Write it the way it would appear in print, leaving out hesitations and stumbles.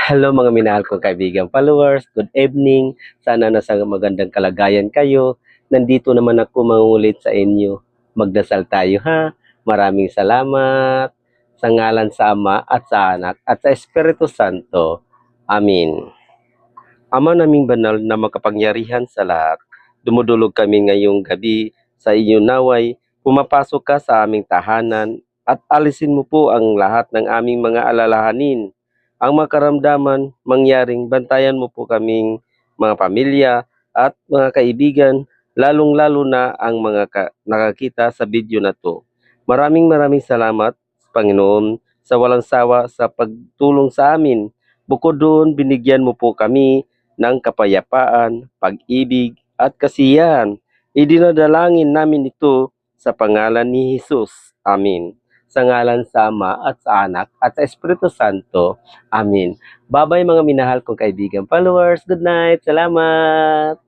Hello mga minahal kong kaibigan followers, good evening. Sana nasa magandang kalagayan kayo. Nandito naman ako mangungulit sa inyo. Magdasal tayo ha. Maraming salamat sa ngalan sa Ama at sa Anak at sa Espiritu Santo. Amin. Ama naming banal na makapangyarihan sa lahat, dumudulog kami ngayong gabi sa inyong naway, pumapasok ka sa aming tahanan at alisin mo po ang lahat ng aming mga alalahanin. Ang makaramdaman, mangyaring bantayan mo po kaming mga pamilya at mga kaibigan, lalong-lalo na ang mga nakakita sa video na to. Maraming salamat, Panginoon, sa walang sawa sa pagtulong sa amin. Bukod doon, binigyan mo po kami ng kapayapaan, pag-ibig at kasiyahan. Idinadalangin namin ito sa pangalan ni Jesus. Amin. Sa ngalan sa Ama at sa Anak at sa Espiritu Santo. Amin. Bye-bye mga minahal kong kaibigan followers. Good night. Salamat.